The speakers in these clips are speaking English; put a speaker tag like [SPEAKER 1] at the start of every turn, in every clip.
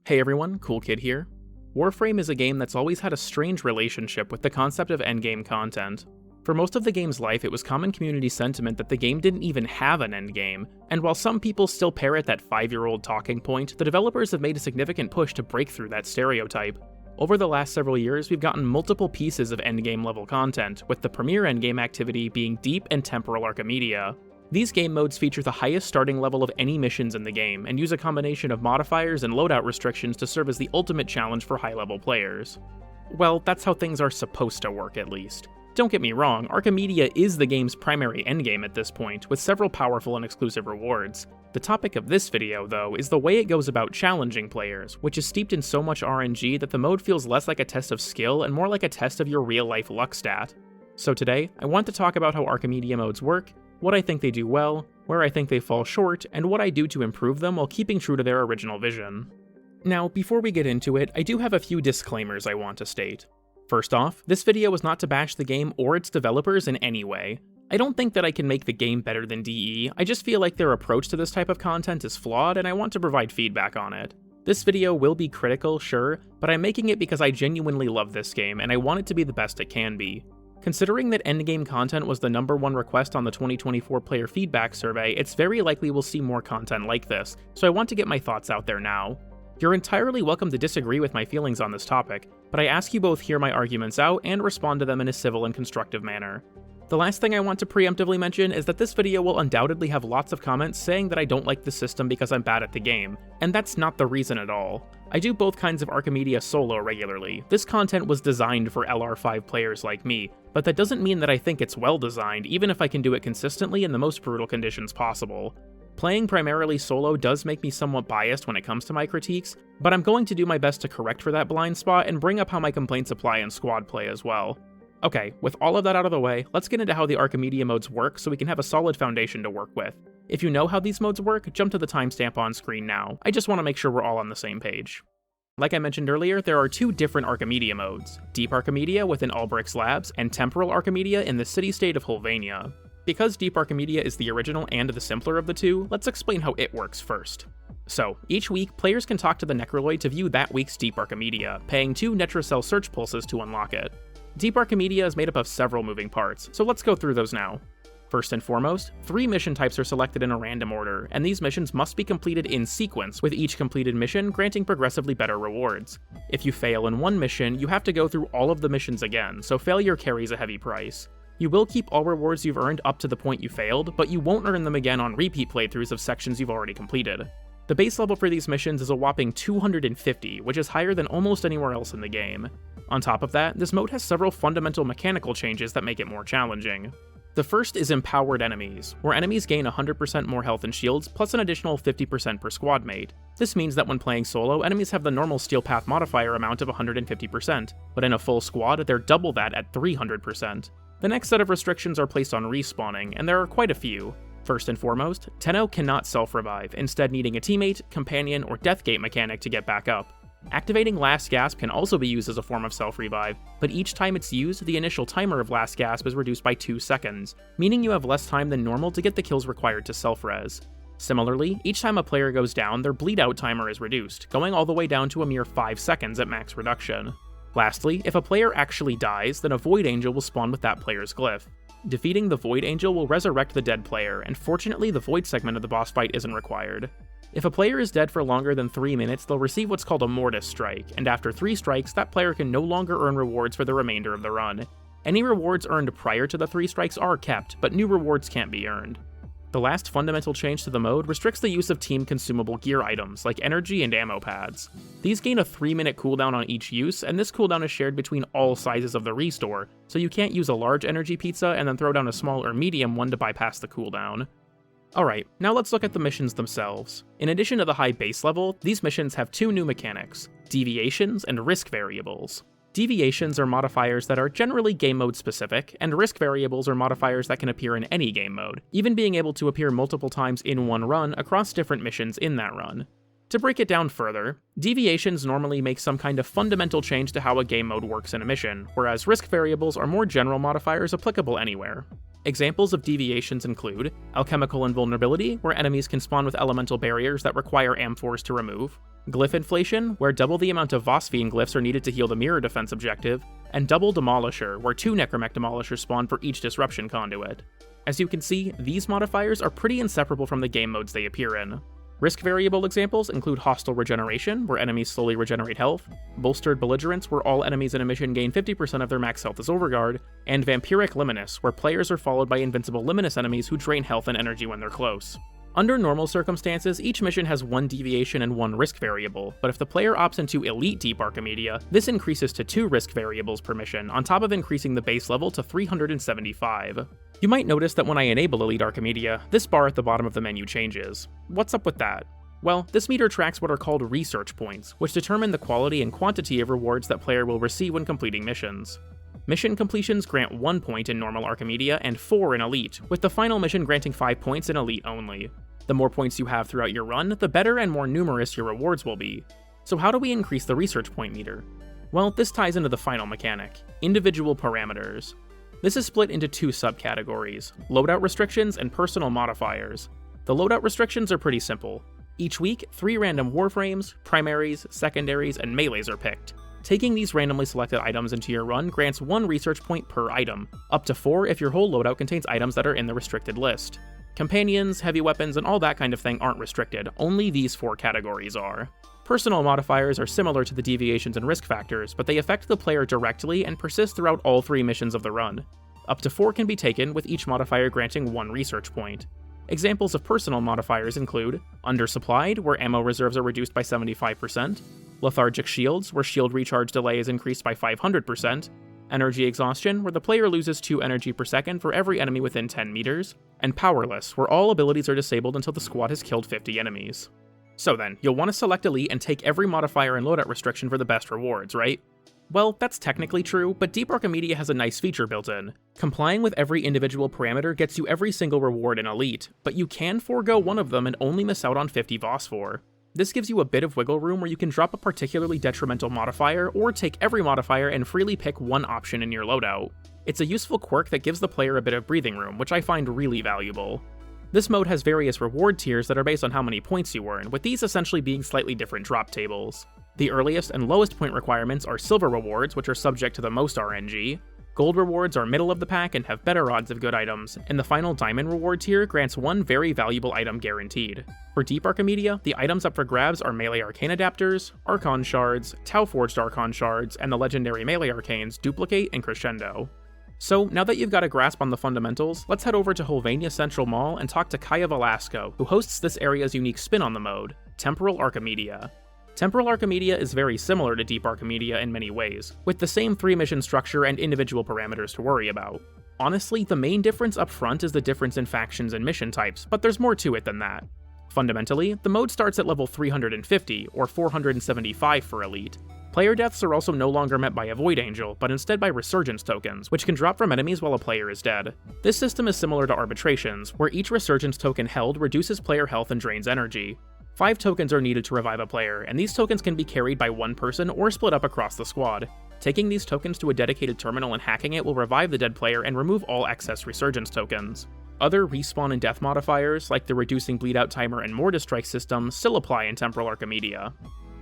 [SPEAKER 1] Hey everyone, Cool Kid here. Warframe is a game that's always had a strange relationship with the concept of endgame content. For most of the game's life, it was common community sentiment that the game didn't even have an endgame, and while some people still parrot that 5-year-old talking point, the developers have made a significant push to break through that stereotype. Over the last several years, we've gotten multiple pieces of endgame level content, with the premier endgame activity being Deep and Temporal Archimedea. These game modes feature the highest starting level of any missions in the game, and use a combination of modifiers and loadout restrictions to serve as the ultimate challenge for high-level players. Well, that's how things are supposed to work, at least. Don't get me wrong, Archimedea is the game's primary endgame at this point, with several powerful and exclusive rewards. The topic of this video, though, is the way it goes about challenging players, which is steeped in so much RNG that the mode feels less like a test of skill and more like a test of your real-life luck stat. So today, I want to talk about how Archimedea modes work, what I think they do well, where I think they fall short, and what I do to improve them while keeping true to their original vision. Now, before we get into it, I do have a few disclaimers I want to state. First off, this video is not to bash the game or its developers in any way. I don't think that I can make the game better than DE, I just feel like their approach to this type of content is flawed and I want to provide feedback on it. This video will be critical, sure, but I'm making it because I genuinely love this game and I want it to be the best it can be. Considering that endgame content was the #1 request on the 2024 player feedback survey, it's very likely we'll see more content like this, so I want to get my thoughts out there now. You're entirely welcome to disagree with my feelings on this topic, but I ask you both hear my arguments out and respond to them in a civil and constructive manner. The last thing I want to preemptively mention is that this video will undoubtedly have lots of comments saying that I don't like the system because I'm bad at the game, and that's not the reason at all. I do both kinds of Archimedea solo regularly. This content was designed for LR5 players like me, but that doesn't mean that I think it's well designed, even if I can do it consistently in the most brutal conditions possible. Playing primarily solo does make me somewhat biased when it comes to my critiques, but I'm going to do my best to correct for that blind spot and bring up how my complaints apply in squad play as well. Okay, with all of that out of the way, let's get into how the Archimedea modes work so we can have a solid foundation to work with. If you know how these modes work, jump to the timestamp on screen now. I just want to make sure we're all on the same page. Like I mentioned earlier, there are two different Archimedea modes, Deep Archimedea within Albric's Labs, and Temporal Archimedea in the city-state of Hulvania. Because Deep Archimedea is the original and the simpler of the two, let's explain how it works first. So, each week, players can talk to the Necroloid to view that week's Deep Archimedea, paying 2 Netrocell search pulses to unlock it. Deep Archimedea is made up of several moving parts, so let's go through those now. First and foremost, 3 mission types are selected in a random order, and these missions must be completed in sequence, with each completed mission granting progressively better rewards. If you fail in one mission, you have to go through all of the missions again, so failure carries a heavy price. You will keep all rewards you've earned up to the point you failed, but you won't earn them again on repeat playthroughs of sections you've already completed. The base level for these missions is a whopping 250, which is higher than almost anywhere else in the game. On top of that, this mode has several fundamental mechanical changes that make it more challenging. The first is Empowered Enemies, where enemies gain 100% more health and shields, plus an additional 50% per squad mate. This means that when playing solo, enemies have the normal Steel Path modifier amount of 150%, but in a full squad, they're double that at 300%. The next set of restrictions are placed on respawning, and there are quite a few. First and foremost, Tenno cannot self-revive, instead needing a teammate, companion, or deathgate mechanic to get back up. Activating Last Gasp can also be used as a form of self-revive, but each time it's used, the initial timer of Last Gasp is reduced by 2 seconds, meaning you have less time than normal to get the kills required to self-res. Similarly, each time a player goes down, their bleed-out timer is reduced, going all the way down to a mere 5 seconds at max reduction. Lastly, if a player actually dies, then a Void Angel will spawn with that player's glyph. Defeating the Void Angel will resurrect the dead player, and fortunately the Void segment of the boss fight isn't required. If a player is dead for longer than 3 minutes, they'll receive what's called a Mortis Strike, and after 3 strikes, that player can no longer earn rewards for the remainder of the run. Any rewards earned prior to the 3 strikes are kept, but new rewards can't be earned. The last fundamental change to the mode restricts the use of team consumable gear items, like energy and ammo pads. These gain a 3-minute cooldown on each use, and this cooldown is shared between all sizes of the restore, so you can't use a large energy pizza and then throw down a small or medium one to bypass the cooldown. Alright, now let's look at the missions themselves. In addition to the high base level, these missions have 2 new mechanics, deviations and risk variables. Deviations are modifiers that are generally game mode specific, and risk variables are modifiers that can appear in any game mode, even being able to appear multiple times in one run across different missions in that run. To break it down further, deviations normally make some kind of fundamental change to how a game mode works in a mission, whereas risk variables are more general modifiers applicable anywhere. Examples of deviations include Alchemical Invulnerability, where enemies can spawn with elemental barriers that require Amphors to remove, Glyph Inflation, where double the amount of Phosphine glyphs are needed to heal the Mirror Defense objective, and Double Demolisher, where 2 Necromech Demolishers spawn for each Disruption conduit. As you can see, these modifiers are pretty inseparable from the game modes they appear in. Risk variable examples include Hostile Regeneration, where enemies slowly regenerate health, Bolstered Belligerence, where all enemies in a mission gain 50% of their max health as Overguard, and Vampiric Liminus, where players are followed by invincible Liminus enemies who drain health and energy when they're close. Under normal circumstances, each mission has 1 deviation and 1 risk variable, but if the player opts into Elite Deep Archimedea, this increases to 2 risk variables per mission, on top of increasing the base level to 375. You might notice that when I enable Elite Archimedea, this bar at the bottom of the menu changes. What's up with that? Well, this meter tracks what are called research points, which determine the quality and quantity of rewards that player will receive when completing missions. Mission completions grant 1 point in normal Archimedea and 4 in Elite, with the final mission granting 5 points in Elite only. The more points you have throughout your run, the better and more numerous your rewards will be. So how do we increase the research point meter? Well, this ties into the final mechanic, individual parameters. This is split into 2 subcategories, loadout restrictions and personal modifiers. The loadout restrictions are pretty simple. Each week, 3 random Warframes, primaries, secondaries, and melees are picked. Taking these randomly selected items into your run grants 1 research point per item, up to 4 if your whole loadout contains items that are in the restricted list. Companions, heavy weapons, and all that kind of thing aren't restricted, only these 4 categories are. Personal modifiers are similar to the deviations and risk factors, but they affect the player directly and persist throughout all 3 missions of the run. Up to 4 can be taken, with each modifier granting 1 research point. Examples of personal modifiers include Undersupplied, where ammo reserves are reduced by 75%, Lethargic Shields, where shield recharge delay is increased by 500%, Energy Exhaustion, where the player loses 2 energy per second for every enemy within 10 meters, and Powerless, where all abilities are disabled until the squad has killed 50 enemies. So then, you'll want to select Elite and take every modifier and loadout restriction for the best rewards, right? Well, that's technically true, but Deep Archimedea has a nice feature built in. Complying with every individual parameter gets you every single reward in Elite, but you can forego one of them and only miss out on 50 Phosphor. This gives you a bit of wiggle room where you can drop a particularly detrimental modifier, or take every modifier and freely pick one option in your loadout. It's a useful quirk that gives the player a bit of breathing room, which I find really valuable. This mode has various reward tiers that are based on how many points you earn, with these essentially being slightly different drop tables. The earliest and lowest point requirements are silver rewards, which are subject to the most RNG. Gold rewards are middle of the pack and have better odds of good items, and the final diamond reward tier grants 1 very valuable item guaranteed. For Deep Archimedea, the items up for grabs are melee arcane adapters, Archon shards, Tau Forged Archon shards, and the legendary melee arcanes Duplicate and Crescendo. So, now that you've got a grasp on the fundamentals, let's head over to Hulvania Central Mall and talk to Kaya Velasco, who hosts this area's unique spin on the mode, Temporal Archimedea. Temporal Archimedea is very similar to Deep Archimedea in many ways, with the same 3-mission structure and individual parameters to worry about. Honestly, the main difference up front is the difference in factions and mission types, but there's more to it than that. Fundamentally, the mode starts at level 350, or 475 for Elite. Player deaths are also no longer met by a Void Angel, but instead by Resurgence tokens, which can drop from enemies while a player is dead. This system is similar to Arbitrations, where each Resurgence token held reduces player health and drains energy. 5 tokens are needed to revive a player, and these tokens can be carried by one person or split up across the squad. Taking these tokens to a dedicated terminal and hacking it will revive the dead player and remove all excess Resurgence tokens. Other respawn and death modifiers, like the reducing bleed out timer and mortar strike system, still apply in Temporal Archimedea.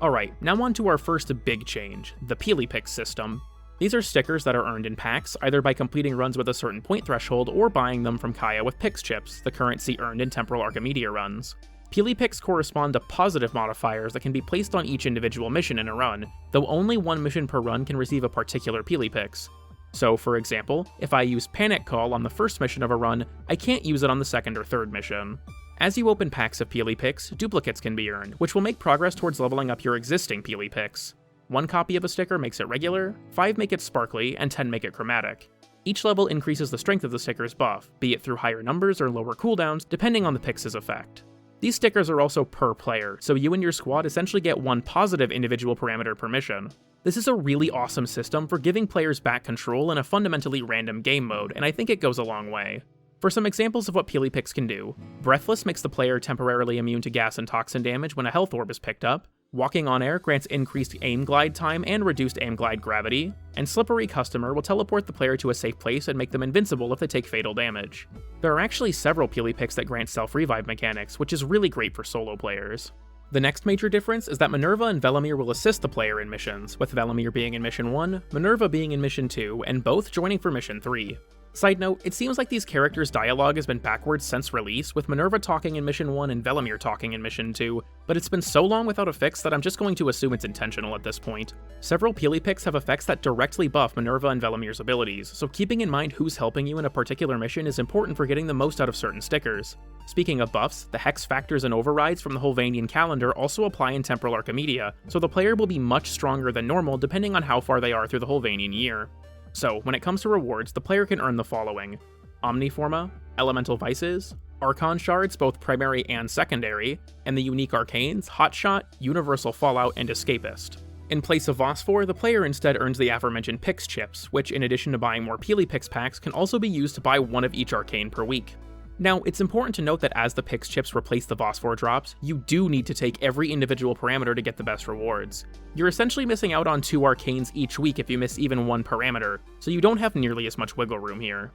[SPEAKER 1] Alright, now on to our first big change, the Peely Picks system. These are stickers that are earned in packs, either by completing runs with a certain point threshold or buying them from Kaya with Pix chips, the currency earned in Temporal Archimedea runs. Peely Picks correspond to positive modifiers that can be placed on each individual mission in a run, though only 1 mission per run can receive a particular Peely Picks. So, for example, if I use Panic Call on the first mission of a run, I can't use it on the second or third mission. As you open packs of Peely Picks, duplicates can be earned, which will make progress towards leveling up your existing Peely Picks. 1 copy of a sticker makes it regular, 5 make it sparkly, and 10 make it chromatic. Each level increases the strength of the sticker's buff, be it through higher numbers or lower cooldowns, depending on the Picks' effect. These stickers are also per player, so you and your squad essentially get 1 positive individual parameter per mission. This is a really awesome system for giving players back control in a fundamentally random game mode, and I think it goes a long way. For some examples of what Peely Picks can do, Breathless makes the player temporarily immune to gas and toxin damage when a health orb is picked up, Walking on Air grants increased aim glide time and reduced aim glide gravity, and Slippery Customer will teleport the player to a safe place and make them invincible if they take fatal damage. There are actually several Peely Picks that grant self-revive mechanics, which is really great for solo players. The next major difference is that Minerva and Velemir will assist the player in missions, with Velemir being in Mission 1, Minerva being in Mission 2, and both joining for Mission 3. Side note, it seems like these characters' dialogue has been backwards since release, with Minerva talking in Mission 1 and Velemir talking in Mission 2, but it's been so long without a fix that I'm just going to assume it's intentional at this point. Several Peely picks have effects that directly buff Minerva and Velemir's abilities, so keeping in mind who's helping you in a particular mission is important for getting the most out of certain stickers. Speaking of buffs, the hex factors and overrides from the Hulvanian calendar also apply in Temporal Archimedea, so the player will be much stronger than normal depending on how far they are through the Hulvanian year. So, when it comes to rewards, the player can earn the following: Omniforma, Elemental Vices, Archon Shards both primary and secondary, and the unique arcanes Hotshot, Universal Fallout, and Escapist. In place of Phosphor, the player instead earns the aforementioned Pix chips, which in addition to buying more Peely Pix packs can also be used to buy one of each arcane per week. Now, it's important to note that as the Pix chips replace the Phosphor drops, you do need to take every individual parameter to get the best rewards. You're essentially missing out on 2 arcanes each week if you miss even one parameter, so you don't have nearly as much wiggle room here.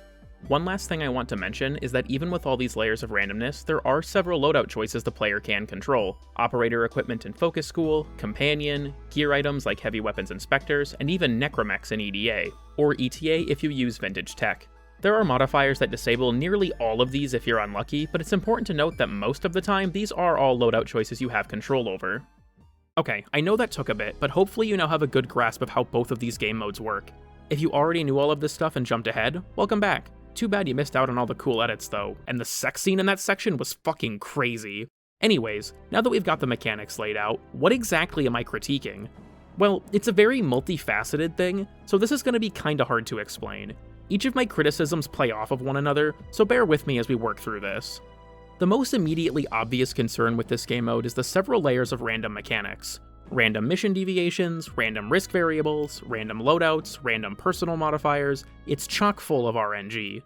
[SPEAKER 1] One last thing I want to mention is that even with all these layers of randomness, there are several loadout choices the player can control: operator equipment in Focus School, companion, gear items like heavy weapons and specters, and even necromechs in EDA, or ETA if you use vintage tech. There are modifiers that disable nearly all of these if you're unlucky, but it's important to note that most of the time, these are all loadout choices you have control over. Okay, I know that took a bit, but hopefully you now have a good grasp of how both of these game modes work. If you already knew all of this stuff and jumped ahead, welcome back. Too bad you missed out on all the cool edits though, and the sex scene in that section was fucking crazy. Anyways, now that we've got the mechanics laid out, what exactly am I critiquing? Well, it's a very multifaceted thing, so this is going to be kinda hard to explain. Each of my criticisms play off of one another, so bear with me as we work through this. The most immediately obvious concern with this game mode is the several layers of random mechanics. Random mission deviations, random risk variables, random loadouts, random personal modifiers. It's chock full of RNG.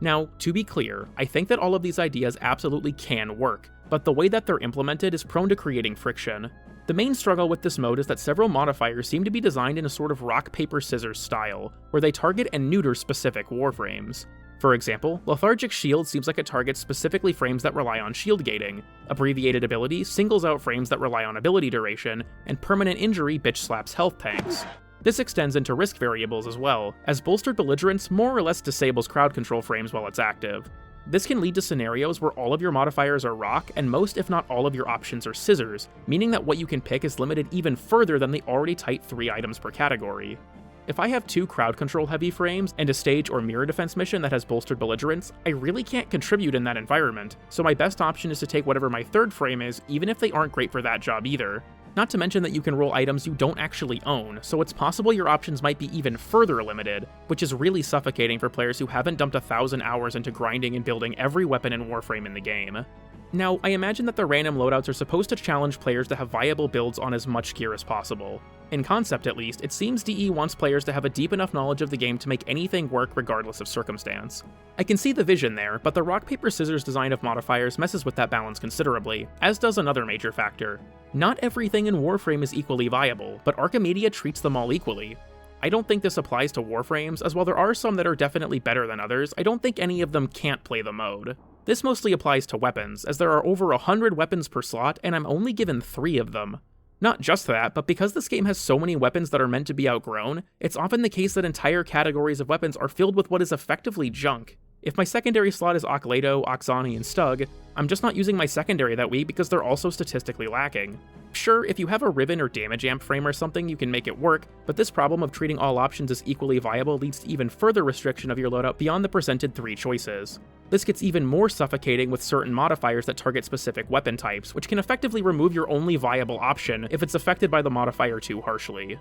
[SPEAKER 1] Now, to be clear, I think that all of these ideas absolutely can work, but the way that they're implemented is prone to creating friction. The main struggle with this mode is that several modifiers seem to be designed in a sort of rock, paper, scissors style, where they target and neuter specific warframes. For example, Lethargic Shield seems like it targets specifically frames that rely on shield gating, Abbreviated Ability singles out frames that rely on ability duration, and Permanent Injury bitch slaps health tanks. This extends into risk variables as well, as Bolstered Belligerence more or less disables crowd control frames while it's active. This can lead to scenarios where all of your modifiers are rock, and most if not all of your options are scissors, meaning that what you can pick is limited even further than the already tight 3 items per category. If I have 2 crowd control heavy frames and a stage or mirror defense mission that has Bolstered Belligerence, I really can't contribute in that environment, so my best option is to take whatever my 3rd frame is, even if they aren't great for that job either. Not to mention that you can roll items you don't actually own, so it's possible your options might be even further limited, which is really suffocating for players who haven't dumped 1,000 hours into grinding and building every weapon and warframe in the game. Now, I imagine that the random loadouts are supposed to challenge players to have viable builds on as much gear as possible. In concept at least, it seems DE wants players to have a deep enough knowledge of the game to make anything work regardless of circumstance. I can see the vision there, but the rock paper scissors design of modifiers messes with that balance considerably, as does another major factor. Not everything in Warframe is equally viable, but Archimedea treats them all equally. I don't think this applies to Warframes, as while there are some that are definitely better than others, I don't think any of them can't play the mode. This mostly applies to weapons, as there are over 100 weapons per slot, and I'm only given 3 of them. Not just that, but because this game has so many weapons that are meant to be outgrown, it's often the case that entire categories of weapons are filled with what is effectively junk. If my secondary slot is Occledo, Oxani, and Stug, I'm just not using my secondary that week because they're also statistically lacking. Sure, if you have a Riven or Damage Amp frame or something, you can make it work, but this problem of treating all options as equally viable leads to even further restriction of your loadout beyond the presented 3 choices. This gets even more suffocating with certain modifiers that target specific weapon types, which can effectively remove your only viable option if it's affected by the modifier too harshly.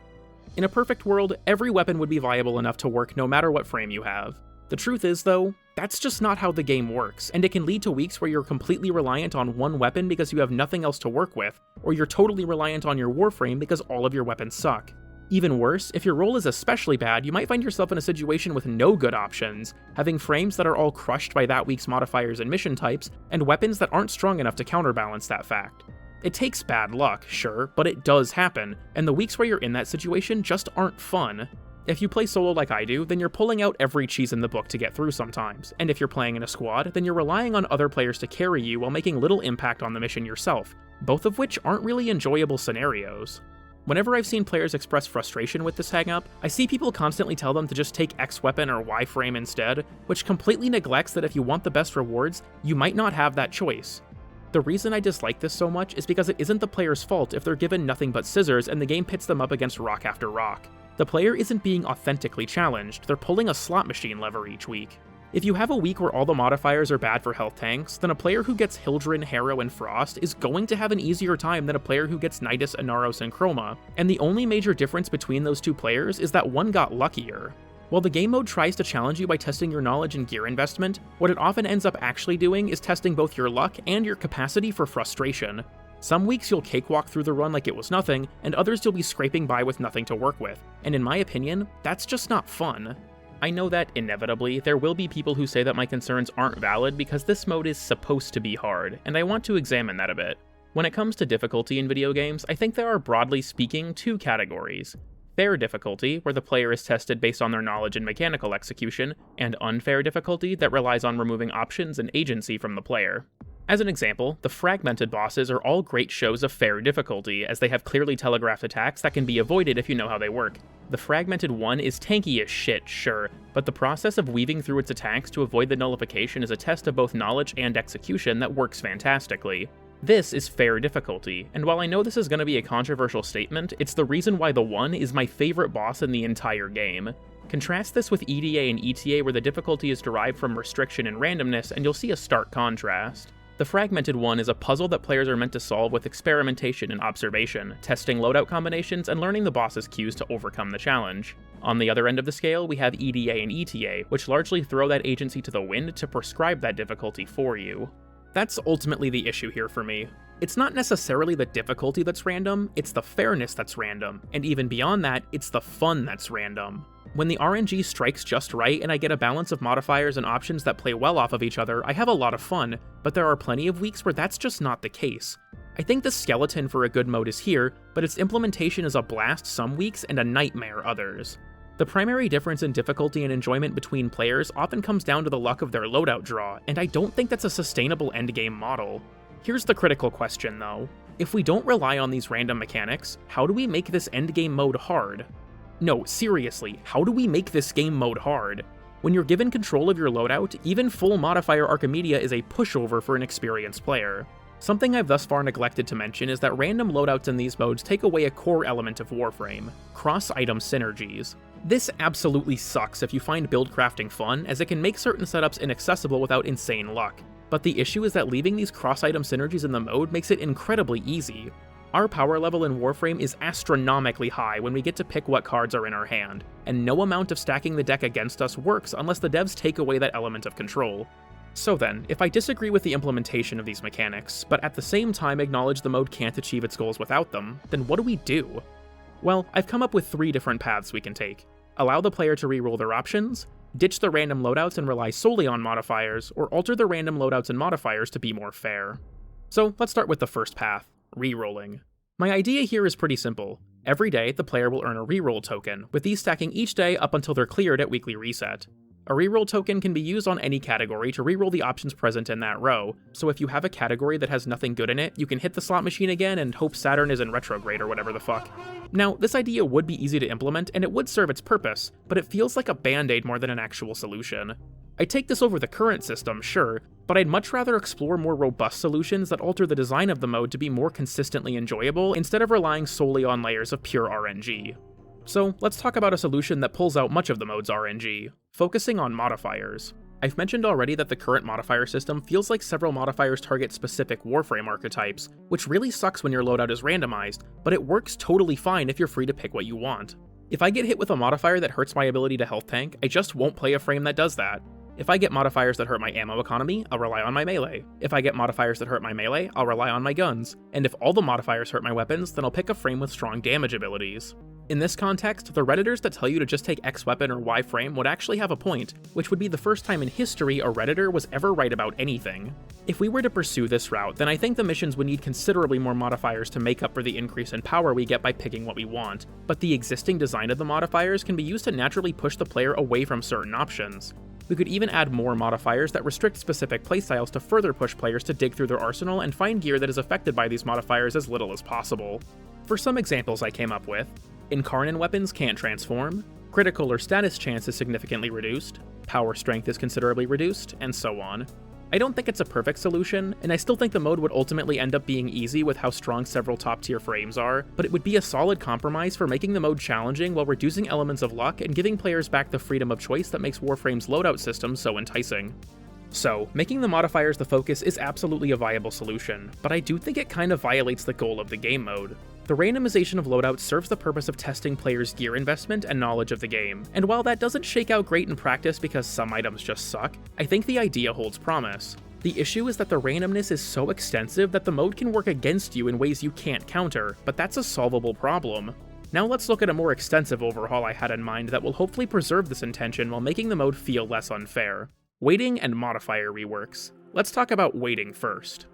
[SPEAKER 1] In a perfect world, every weapon would be viable enough to work no matter what frame you have. The truth is, though, that's just not how the game works, and it can lead to weeks where you're completely reliant on one weapon because you have nothing else to work with, or you're totally reliant on your warframe because all of your weapons suck. Even worse, if your roll is especially bad, you might find yourself in a situation with no good options, having frames that are all crushed by that week's modifiers and mission types, and weapons that aren't strong enough to counterbalance that fact. It takes bad luck, sure, but it does happen, and the weeks where you're in that situation just aren't fun. If you play solo like I do, then you're pulling out every cheese in the book to get through sometimes, and if you're playing in a squad, then you're relying on other players to carry you while making little impact on the mission yourself, both of which aren't really enjoyable scenarios. Whenever I've seen players express frustration with this hangup, I see people constantly tell them to just take X weapon or Y frame instead, which completely neglects that if you want the best rewards, you might not have that choice. The reason I dislike this so much is because it isn't the player's fault if they're given nothing but scissors and the game pits them up against rock after rock. The player isn't being authentically challenged, they're pulling a slot machine lever each week. If you have a week where all the modifiers are bad for health tanks, then a player who gets Hildren, Harrow, and Frost is going to have an easier time than a player who gets Nidus, Inaros, and Chroma, and the only major difference between those two players is that one got luckier. While the game mode tries to challenge you by testing your knowledge and gear investment, what it often ends up actually doing is testing both your luck and your capacity for frustration. Some weeks you'll cakewalk through the run like it was nothing, and others you'll be scraping by with nothing to work with, and in my opinion, that's just not fun. I know that, inevitably, there will be people who say that my concerns aren't valid because this mode is supposed to be hard, and I want to examine that a bit. When it comes to difficulty in video games, I think there are broadly speaking two categories. Fair difficulty, where the player is tested based on their knowledge and mechanical execution, and unfair difficulty that relies on removing options and agency from the player. As an example, the fragmented bosses are all great shows of fair difficulty, as they have clearly telegraphed attacks that can be avoided if you know how they work. The fragmented one is tanky as shit, sure, but the process of weaving through its attacks to avoid the nullification is a test of both knowledge and execution that works fantastically. This is fair difficulty, and while I know this is going to be a controversial statement, it's the reason why the one is my favorite boss in the entire game. Contrast this with EDA and ETA where the difficulty is derived from restriction and randomness, and you'll see a stark contrast. The fragmented one is a puzzle that players are meant to solve with experimentation and observation, testing loadout combinations and learning the boss's cues to overcome the challenge. On the other end of the scale, we have EDA and ETA, which largely throw that agency to the wind to prescribe that difficulty for you. That's ultimately the issue here for me. It's not necessarily the difficulty that's random, it's the fairness that's random, and even beyond that, it's the fun that's random. When the RNG strikes just right and I get a balance of modifiers and options that play well off of each other, I have a lot of fun, but there are plenty of weeks where that's just not the case. I think the skeleton for a good mode is here, but its implementation is a blast some weeks and a nightmare others. The primary difference in difficulty and enjoyment between players often comes down to the luck of their loadout draw, and I don't think that's a sustainable endgame model. Here's the critical question though. If we don't rely on these random mechanics, how do we make this endgame mode hard? No, seriously, how do we make this game mode hard? When you're given control of your loadout, even full Modifier Archimedea is a pushover for an experienced player. Something I've thus far neglected to mention is that random loadouts in these modes take away a core element of Warframe: cross-item synergies. This absolutely sucks if you find build crafting fun, as it can make certain setups inaccessible without insane luck. But the issue is that leaving these cross-item synergies in the mode makes it incredibly easy. Our power level in Warframe is astronomically high when we get to pick what cards are in our hand, and no amount of stacking the deck against us works unless the devs take away that element of control. So then, if I disagree with the implementation of these mechanics, but at the same time acknowledge the mode can't achieve its goals without them, then what do we do? Well, I've come up with 3 different paths we can take. Allow the player to reroll their options, ditch the random loadouts and rely solely on modifiers, or alter the random loadouts and modifiers to be more fair. So let's start with the first path, rerolling. My idea here is pretty simple. Every day, the player will earn a reroll token, with these stacking each day up until they're cleared at weekly reset. A reroll token can be used on any category to reroll the options present in that row, so if you have a category that has nothing good in it, you can hit the slot machine again and hope Saturn is in retrograde or whatever the fuck. Now, this idea would be easy to implement and it would serve its purpose, but it feels like a band-aid more than an actual solution. I take this over the current system, sure, but I'd much rather explore more robust solutions that alter the design of the mode to be more consistently enjoyable instead of relying solely on layers of pure RNG. So let's talk about a solution that pulls out much of the mode's RNG, focusing on modifiers. I've mentioned already that the current modifier system feels like several modifiers target specific Warframe archetypes, which really sucks when your loadout is randomized, but it works totally fine if you're free to pick what you want. If I get hit with a modifier that hurts my ability to health tank, I just won't play a frame that does that. If I get modifiers that hurt my ammo economy, I'll rely on my melee. If I get modifiers that hurt my melee, I'll rely on my guns. And if all the modifiers hurt my weapons, then I'll pick a frame with strong damage abilities. In this context, the Redditors that tell you to just take X weapon or Y frame would actually have a point, which would be the first time in history a Redditor was ever right about anything. If we were to pursue this route, then I think the missions would need considerably more modifiers to make up for the increase in power we get by picking what we want, but the existing design of the modifiers can be used to naturally push the player away from certain options. We could even add more modifiers that restrict specific playstyles to further push players to dig through their arsenal and find gear that is affected by these modifiers as little as possible. For some examples I came up with, Incarnon weapons can't transform, critical or status chance is significantly reduced, power strength is considerably reduced, and so on. I don't think it's a perfect solution, and I still think the mode would ultimately end up being easy with how strong several top-tier frames are, but it would be a solid compromise for making the mode challenging while reducing elements of luck and giving players back the freedom of choice that makes Warframe's loadout system so enticing. So, making the modifiers the focus is absolutely a viable solution, but I do think it kind of violates the goal of the game mode. The randomization of loadouts serves the purpose of testing players' gear investment and knowledge of the game, and while that doesn't shake out great in practice because some items just suck, I think the idea holds promise. The issue is that the randomness is so extensive that the mode can work against you in ways you can't counter, but that's a solvable problem. Now let's look at a more extensive overhaul I had in mind that will hopefully preserve this intention while making the mode feel less unfair. Weighting and Modifier Reworks. Let's talk about weighting first.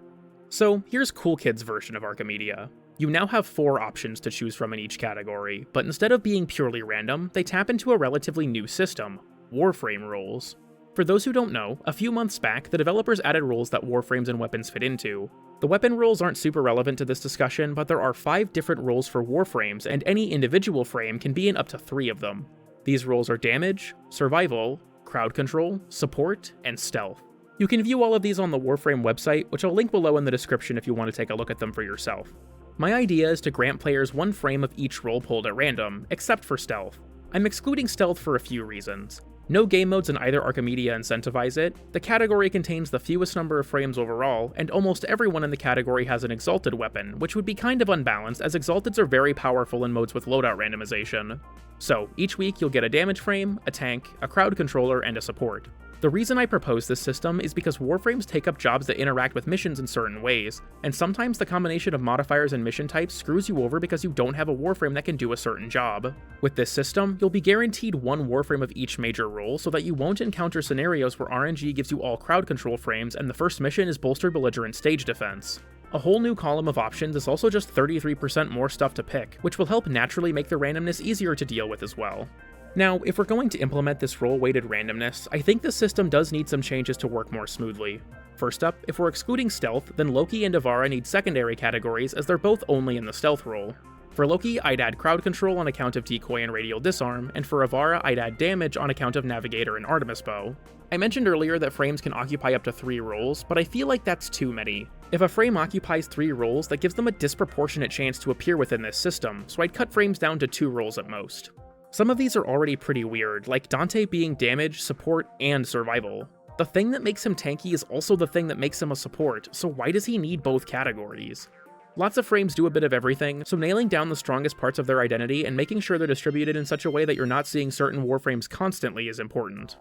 [SPEAKER 1] So here's Cool Kid's version of Archimedea. You now have 4 options to choose from in each category, but instead of being purely random, they tap into a relatively new system, Warframe rules. For those who don't know, a few months back, the developers added rules that Warframes and weapons fit into. The weapon rules aren't super relevant to this discussion, but there are 5 different rules for Warframes, and any individual frame can be in up to 3 of them. These rules are damage, survival, crowd control, support, and stealth. You can view all of these on the Warframe website, which I'll link below in the description if you want to take a look at them for yourself. My idea is to grant players 1 frame of each role pulled at random, except for stealth. I'm excluding stealth for a few reasons. No game modes in either Archimedea incentivize it, the category contains the fewest number of frames overall, and almost everyone in the category has an exalted weapon, which would be kind of unbalanced as exalteds are very powerful in modes with loadout randomization. So, each week you'll get a damage frame, a tank, a crowd controller, and a support. The reason I propose this system is because Warframes take up jobs that interact with missions in certain ways, and sometimes the combination of modifiers and mission types screws you over because you don't have a Warframe that can do a certain job. With this system, you'll be guaranteed 1 Warframe of each major role so that you won't encounter scenarios where RNG gives you all crowd control frames and the first mission is bolstered belligerent stage defense. A whole new column of options is also just 33% more stuff to pick, which will help naturally make the randomness easier to deal with as well. Now, if we're going to implement this role-weighted randomness, I think the system does need some changes to work more smoothly. First up, if we're excluding stealth, then Loki and Avara need secondary categories as they're both only in the stealth role. For Loki, I'd add crowd control on account of decoy and radial disarm, and for Avara, I'd add damage on account of navigator and Artemis bow. I mentioned earlier that frames can occupy up to 3 roles, but I feel like that's too many. If a frame occupies 3 roles, that gives them a disproportionate chance to appear within this system, so I'd cut frames down to 2 roles at most. Some of these are already pretty weird, like Dante being damage, support, and survival. The thing that makes him tanky is also the thing that makes him a support, so why does he need both categories? Lots of frames do a bit of everything, so nailing down the strongest parts of their identity and making sure they're distributed in such a way that you're not seeing certain Warframes constantly is important.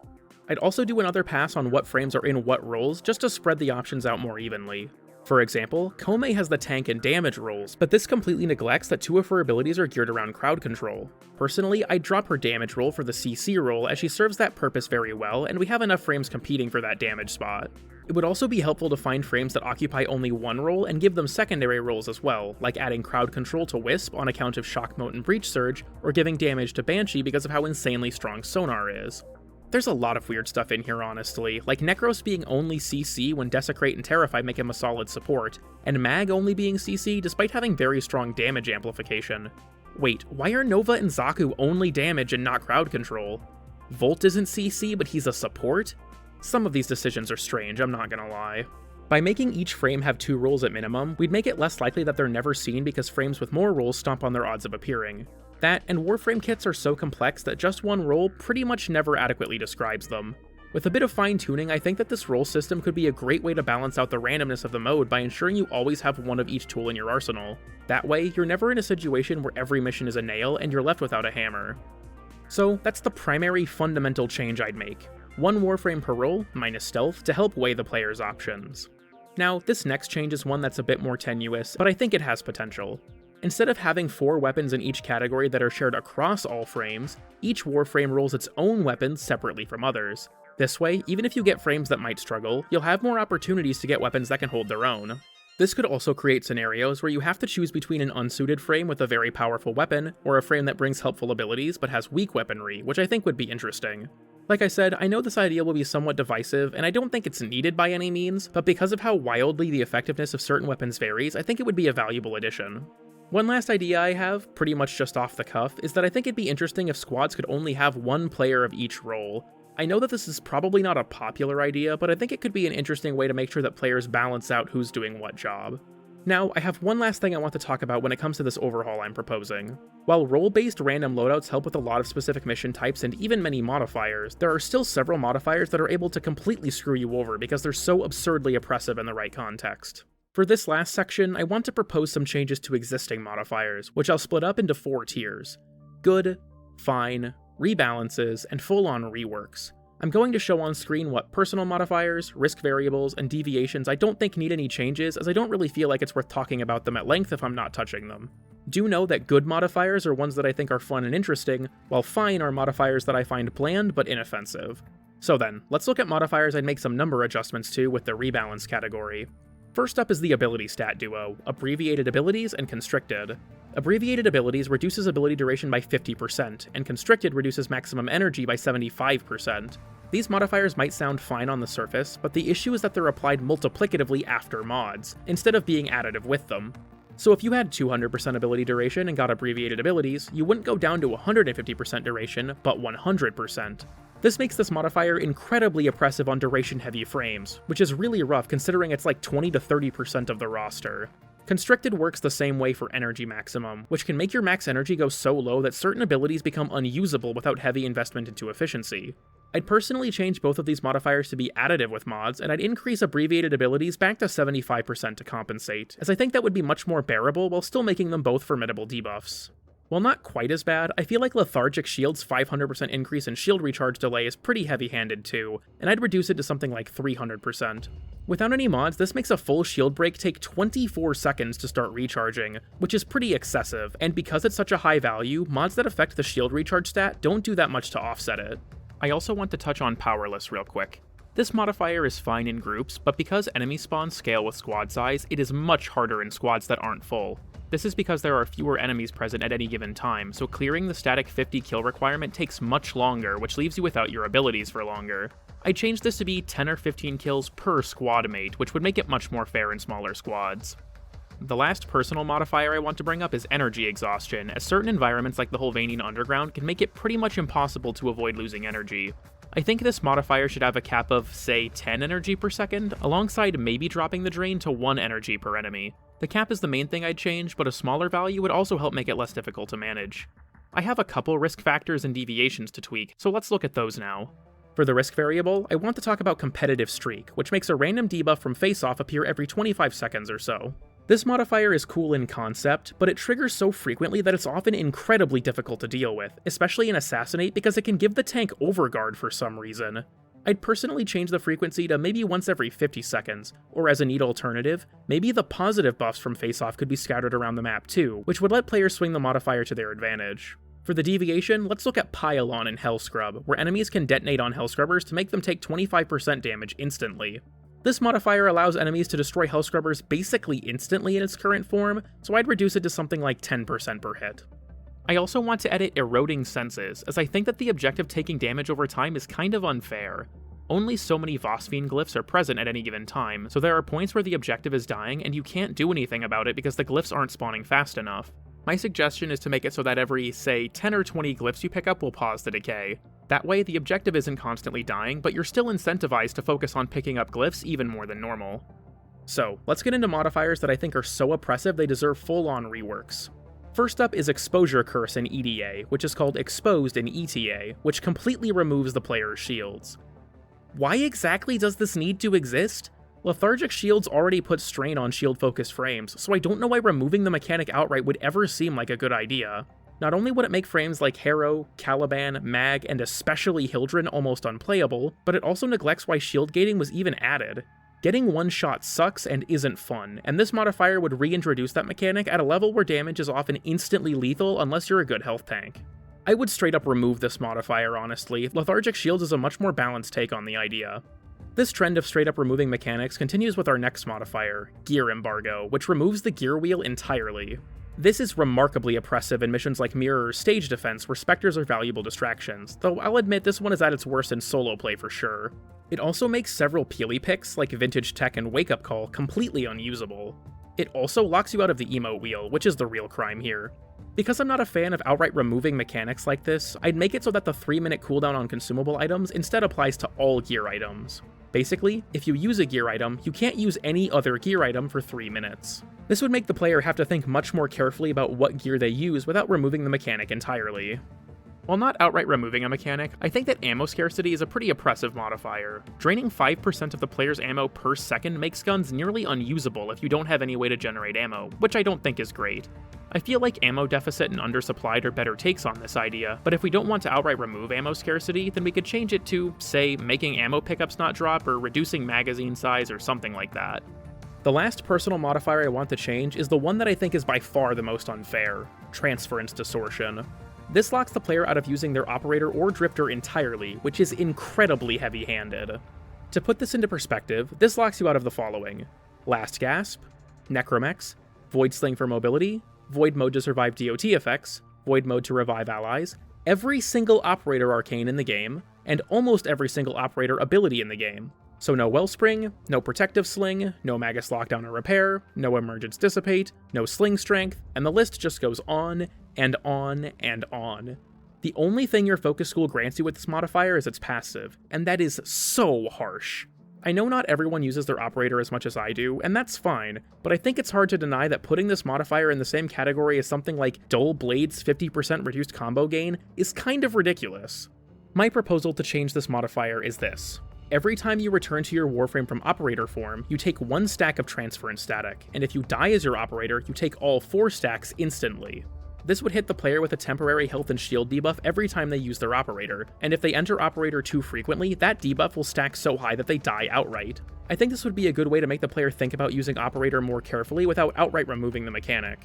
[SPEAKER 1] I'd also do another pass on what frames are in what roles just to spread the options out more evenly. For example, Kome has the tank and damage roles, but this completely neglects that 2 of her abilities are geared around crowd control. Personally, I'd drop her damage role for the CC role as she serves that purpose very well, and we have enough frames competing for that damage spot. It would also be helpful to find frames that occupy only 1 role and give them secondary roles as well, like adding crowd control to Wisp on account of Shock Mote and Breach Surge, or giving damage to Banshee because of how insanely strong Sonar is. There's a lot of weird stuff in here honestly, like Necros being only CC when Desecrate and Terrify make him a solid support, and Mag only being CC despite having very strong damage amplification. Wait, why are Nova and Zaku only damage and not crowd control? Volt isn't CC but he's a support? Some of these decisions are strange, I'm not gonna lie. By making each frame have 2 roles at minimum, we'd make it less likely that they're never seen because frames with more roles stomp on their odds of appearing. That, and Warframe kits are so complex that just 1 role pretty much never adequately describes them. With a bit of fine-tuning, I think that this role system could be a great way to balance out the randomness of the mode by ensuring you always have 1 of each tool in your arsenal. That way, you're never in a situation where every mission is a nail and you're left without a hammer. So, that's the primary fundamental change I'd make. 1 Warframe per role, minus stealth, to help weigh the player's options. Now, this next change is one that's a bit more tenuous, but I think it has potential. Instead of having 4 weapons in each category that are shared across all frames, each Warframe rolls its own weapons separately from others. This way, even if you get frames that might struggle, you'll have more opportunities to get weapons that can hold their own. This could also create scenarios where you have to choose between an unsuited frame with a very powerful weapon, or a frame that brings helpful abilities but has weak weaponry, which I think would be interesting. Like I said, I know this idea will be somewhat divisive, and I don't think it's needed by any means, but because of how wildly the effectiveness of certain weapons varies, I think it would be a valuable addition. One last idea I have, pretty much just off the cuff, is that I think it'd be interesting if squads could only have one player of each role. I know that this is probably not a popular idea, but I think it could be an interesting way to make sure that players balance out who's doing what job. Now, I have one last thing I want to talk about when it comes to this overhaul I'm proposing. While role-based random loadouts help with a lot of specific mission types and even many modifiers, there are still several modifiers that are able to completely screw you over because they're so absurdly oppressive in the right context. For this last section, I want to propose some changes to existing modifiers, which I'll split up into 4 tiers: good, fine, rebalances, and full-on reworks. I'm going to show on screen what personal modifiers, risk variables, and deviations I don't think need any changes, as I don't really feel like it's worth talking about them at length if I'm not touching them. Do know that good modifiers are ones that I think are fun and interesting, while fine are modifiers that I find bland but inoffensive. So then, let's look at modifiers I'd make some number adjustments to with the rebalance category. First up is the ability stat duo, abbreviated abilities and constricted. Abbreviated abilities reduces ability duration by 50%, and constricted reduces maximum energy by 75%. These modifiers might sound fine on the surface, but the issue is that they're applied multiplicatively after mods, instead of being additive with them. So if you had 200% ability duration and got abbreviated abilities, you wouldn't go down to 150% duration, but 100%. This makes this modifier incredibly oppressive on duration-heavy frames, which is really rough considering it's like 20 to 30% of the roster. Constricted works the same way for energy maximum, which can make your max energy go so low that certain abilities become unusable without heavy investment into efficiency. I'd personally change both of these modifiers to be additive with mods, and I'd increase abbreviated abilities back to 75% to compensate, as I think that would be much more bearable while still making them both formidable debuffs. While not quite as bad, I feel like Lethargic Shield's 500% increase in shield recharge delay is pretty heavy-handed too, and I'd reduce it to something like 300%. Without any mods, this makes a full shield break take 24 seconds to start recharging, which is pretty excessive, and because it's such a high value, mods that affect the shield recharge stat don't do that much to offset it. I also want to touch on Powerless real quick. This modifier is fine in groups, but because enemy spawns scale with squad size, it is much harder in squads that aren't full. This is because there are fewer enemies present at any given time, so clearing the static 50 kill requirement takes much longer, which leaves you without your abilities for longer. I changed this to be 10 or 15 kills per squad mate, which would make it much more fair in smaller squads. The last personal modifier I want to bring up is energy exhaustion, as certain environments like the Hulvanian Underground can make it pretty much impossible to avoid losing energy. I think this modifier should have a cap of, say, 10 energy per second, alongside maybe dropping the drain to 1 energy per enemy. The cap is the main thing I'd change, but a smaller value would also help make it less difficult to manage. I have a couple risk factors and deviations to tweak, so let's look at those now. For the risk variable, I want to talk about Competitive Streak, which makes a random debuff from face-off appear every 25 seconds or so. This modifier is cool in concept, but it triggers so frequently that it's often incredibly difficult to deal with, especially in Assassinate because it can give the tank overguard for some reason. I'd personally change the frequency to maybe once every 50 seconds, or as a neat alternative, maybe the positive buffs from face-off could be scattered around the map too, which would let players swing the modifier to their advantage. For the deviation, let's look at Pile-On in Hellscrub, where enemies can detonate on Hellscrubbers to make them take 25% damage instantly. This modifier allows enemies to destroy Hellscrubbers basically instantly in its current form, so I'd reduce it to something like 10% per hit. I also want to edit Eroding Senses, as I think that the objective taking damage over time is kind of unfair. Only so many Vosphine glyphs are present at any given time, so there are points where the objective is dying and you can't do anything about it because the glyphs aren't spawning fast enough. My suggestion is to make it so that every, say, 10 or 20 glyphs you pick up will pause the decay. That way, the objective isn't constantly dying, but you're still incentivized to focus on picking up glyphs even more than normal. So, let's get into modifiers that I think are so oppressive they deserve full-on reworks. First up is Exposure Curse in EDA, which is called Exposed in ETA, which completely removes the player's shields. Why exactly does this need to exist? Lethargic Shields already put strain on shield-focused frames, so I don't know why removing the mechanic outright would ever seem like a good idea. Not only would it make frames like Harrow, Caliban, Mag, and especially Hildren almost unplayable, but it also neglects why shield gating was even added. Getting one shot sucks and isn't fun, and this modifier would reintroduce that mechanic at a level where damage is often instantly lethal unless you're a good health tank. I would straight up remove this modifier, honestly. Lethargic shields is a much more balanced take on the idea. This trend of straight up removing mechanics continues with our next modifier, Gear Embargo, which removes the gear wheel entirely. This is remarkably oppressive in missions like Mirror or Stage Defense, where specters are valuable distractions, though I'll admit this one is at its worst in solo play for sure. It also makes several peely picks, like Vintage Tech and Wake Up Call, completely unusable. It also locks you out of the emote wheel, which is the real crime here. Because I'm not a fan of outright removing mechanics like this, I'd make it so that the 3-minute cooldown on consumable items instead applies to all gear items. Basically, if you use a gear item, you can't use any other gear item for 3 minutes. This would make the player have to think much more carefully about what gear they use without removing the mechanic entirely. While not outright removing a mechanic, I think that ammo scarcity is a pretty oppressive modifier. Draining 5% of the player's ammo per second makes guns nearly unusable if you don't have any way to generate ammo, which I don't think is great. I feel like ammo deficit and undersupplied are better takes on this idea, but if we don't want to outright remove ammo scarcity, then we could change it to, say, making ammo pickups not drop or reducing magazine size or something like that. The last personal modifier I want to change is the one that I think is by far the most unfair, Transference Distortion. This locks the player out of using their operator or drifter entirely, which is incredibly heavy-handed. To put this into perspective, this locks you out of the following: Last Gasp, Necromex, Void Sling for mobility, Void Mode to survive DOT effects, Void Mode to revive allies, every single operator arcane in the game, and almost every single operator ability in the game. So no Wellspring, no Protective Sling, no Magus Lockdown or Repair, no Emergence Dissipate, no Sling Strength, and the list just goes on and on and on. The only thing your focus school grants you with this modifier is its passive, and that is so harsh. I know not everyone uses their operator as much as I do, and that's fine, but I think it's hard to deny that putting this modifier in the same category as something like Dull Blade's 50% reduced combo gain is kind of ridiculous. My proposal to change this modifier is this. Every time you return to your Warframe from operator form, you take 1 stack of transference static, and if you die as your operator, you take all 4 stacks instantly. This would hit the player with a temporary health and shield debuff every time they use their operator, and if they enter operator too frequently, that debuff will stack so high that they die outright. I think this would be a good way to make the player think about using operator more carefully without outright removing the mechanic.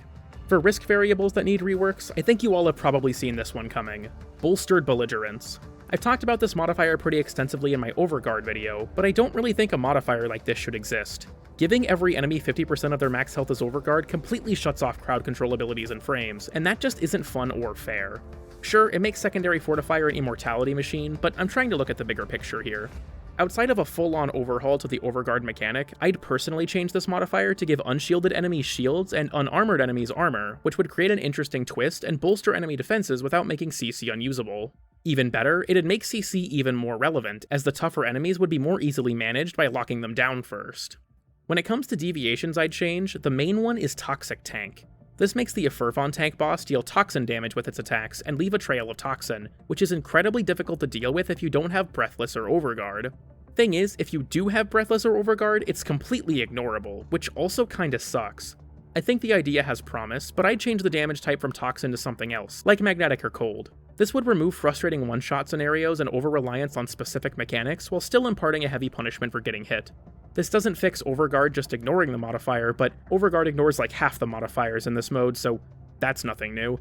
[SPEAKER 1] For risk variables that need reworks, I think you all have probably seen this one coming: Bolstered Belligerence. I've talked about this modifier pretty extensively in my Overguard video, but I don't really think a modifier like this should exist. Giving every enemy 50% of their max health as Overguard completely shuts off crowd control abilities and frames, and that just isn't fun or fair. Sure, it makes Secondary Fortifier an immortality machine, but I'm trying to look at the bigger picture here. Outside of a full-on overhaul to the Overguard mechanic, I'd personally change this modifier to give unshielded enemies shields and unarmored enemies armor, which would create an interesting twist and bolster enemy defenses without making CC unusable. Even better, it'd make CC even more relevant, as the tougher enemies would be more easily managed by locking them down first. When it comes to deviations I'd change, the main one is Toxic Tank. This makes the Ephurfon tank boss deal toxin damage with its attacks and leave a trail of toxin, which is incredibly difficult to deal with if you don't have Breathless or Overguard. Thing is, if you do have Breathless or Overguard, it's completely ignorable, which also kinda sucks. I think the idea has promise, but I'd change the damage type from Toxin to something else, like Magnetic or Cold. This would remove frustrating one-shot scenarios and over-reliance on specific mechanics, while still imparting a heavy punishment for getting hit. This doesn't fix Overguard just ignoring the modifier, but Overguard ignores like half the modifiers in this mode, so that's nothing new.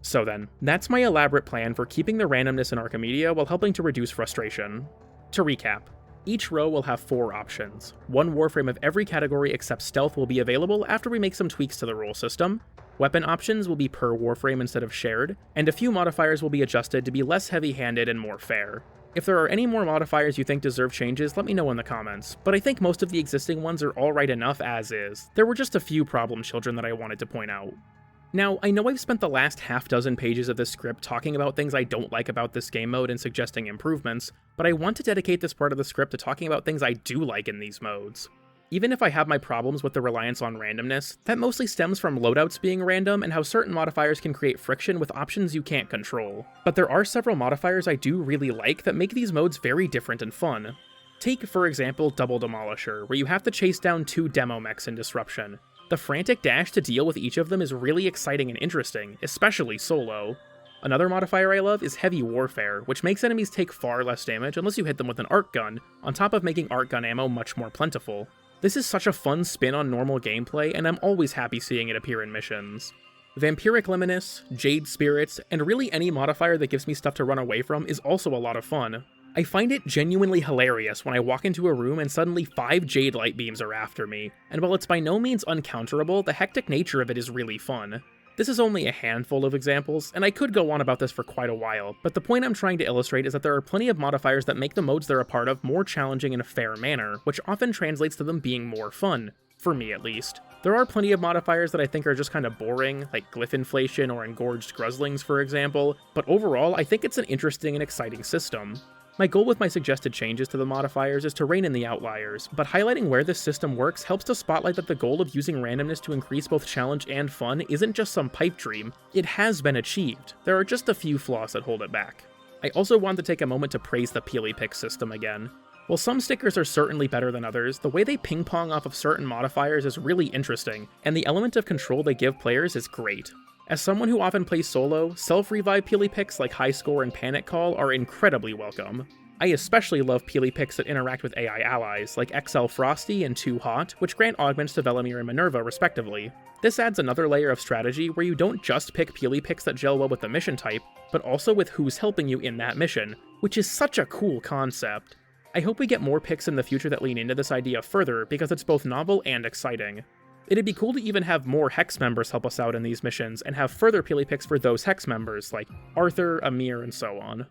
[SPEAKER 1] So then, that's my elaborate plan for keeping the randomness in Archimedea while helping to reduce frustration. To recap, each row will have 4 options. 1 Warframe of every category except Stealth will be available after we make some tweaks to the rule system. Weapon options will be per Warframe instead of shared, and a few modifiers will be adjusted to be less heavy-handed and more fair. If there are any more modifiers you think deserve changes, let me know in the comments, but I think most of the existing ones are alright enough as is. There were just a few problem children that I wanted to point out. Now, I know I've spent the last half-dozen pages of this script talking about things I don't like about this game mode and suggesting improvements, but I want to dedicate this part of the script to talking about things I do like in these modes. Even if I have my problems with the reliance on randomness, that mostly stems from loadouts being random and how certain modifiers can create friction with options you can't control. But there are several modifiers I do really like that make these modes very different and fun. Take, for example, Double Demolisher, where you have to chase down 2 demo mechs in Disruption. The frantic dash to deal with each of them is really exciting and interesting, especially solo. Another modifier I love is heavy warfare, which makes enemies take far less damage unless you hit them with an arc gun, on top of making arc gun ammo much more plentiful. This is such a fun spin on normal gameplay, and I'm always happy seeing it appear in missions. Vampiric Luminous, Jade Spirits, and really any modifier that gives me stuff to run away from is also a lot of fun. I find it genuinely hilarious when I walk into a room and suddenly 5 Jade Light Beams are after me, and while it's by no means uncounterable, the hectic nature of it is really fun. This is only a handful of examples, and I could go on about this for quite a while, but the point I'm trying to illustrate is that there are plenty of modifiers that make the modes they're a part of more challenging in a fair manner, which often translates to them being more fun. For me, at least. There are plenty of modifiers that I think are just kind of boring, like Glyph Inflation or Engorged Gruslings, for example, but overall, I think it's an interesting and exciting system. My goal with my suggested changes to the modifiers is to rein in the outliers, but highlighting where this system works helps to spotlight that the goal of using randomness to increase both challenge and fun isn't just some pipe dream, it has been achieved. There are just a few flaws that hold it back. I also want to take a moment to praise the Peely Pick system again. While some stickers are certainly better than others, the way they ping-pong off of certain modifiers is really interesting, and the element of control they give players is great. As someone who often plays solo, self-revive Peely Picks like High Score and Panic Call are incredibly welcome. I especially love Peely Picks that interact with AI allies, like XL Frosty and Too Hot, which grant augments to Velemir and Minerva respectively. This adds another layer of strategy where you don't just pick Peely Picks that gel well with the mission type, but also with who's helping you in that mission, which is such a cool concept. I hope we get more picks in the future that lean into this idea further, because it's both novel and exciting. It'd be cool to even have more Hex members help us out in these missions, and have further Peely Picks for those Hex members, like Arthur, Amir, and so on.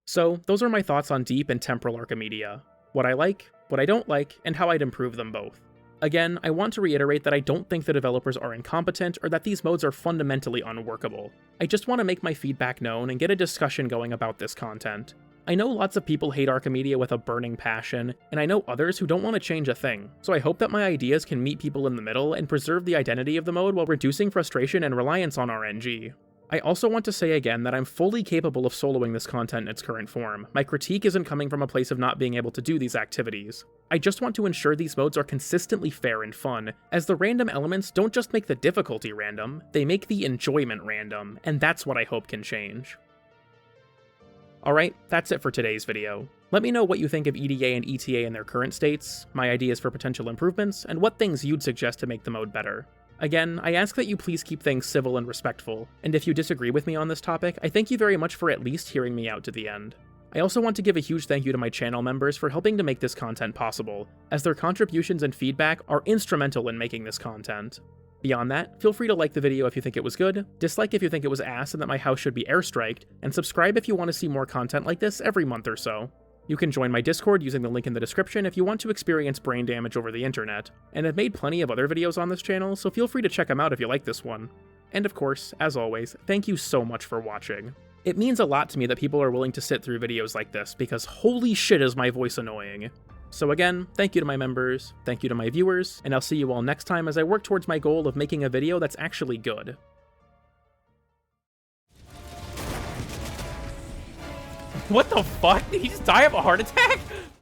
[SPEAKER 1] So, those are my thoughts on Deep and Temporal Archimedea. What I like, what I don't like, and how I'd improve them both. Again, I want to reiterate that I don't think the developers are incompetent, or that these modes are fundamentally unworkable. I just want to make my feedback known and get a discussion going about this content. I know lots of people hate Archimedea with a burning passion, and I know others who don't want to change a thing, so I hope that my ideas can meet people in the middle and preserve the identity of the mode while reducing frustration and reliance on RNG. I also want to say again that I'm fully capable of soloing this content in its current form. My critique isn't coming from a place of not being able to do these activities. I just want to ensure these modes are consistently fair and fun, as the random elements don't just make the difficulty random, they make the enjoyment random, and that's what I hope can change. Alright, that's it for today's video. Let me know what you think of EDA and ETA in their current states, my ideas for potential improvements, and what things you'd suggest to make the mode better. Again, I ask that you please keep things civil and respectful, and if you disagree with me on this topic, I thank you very much for at least hearing me out to the end. I also want to give a huge thank you to my channel members for helping to make this content possible, as their contributions and feedback are instrumental in making this content. Beyond that, feel free to like the video if you think it was good, dislike if you think it was ass and that my house should be airstriked, and subscribe if you want to see more content like this every month or so. You can join my Discord using the link in the description if you want to experience brain damage over the internet, and I've made plenty of other videos on this channel, so feel free to check them out if you like this one. And of course, as always, thank you so much for watching. It means a lot to me that people are willing to sit through videos like this, because holy shit is my voice annoying. So again, thank you to my members, thank you to my viewers, and I'll see you all next time as I work towards my goal of making a video that's actually good. What the fuck? Did he just die of a heart attack?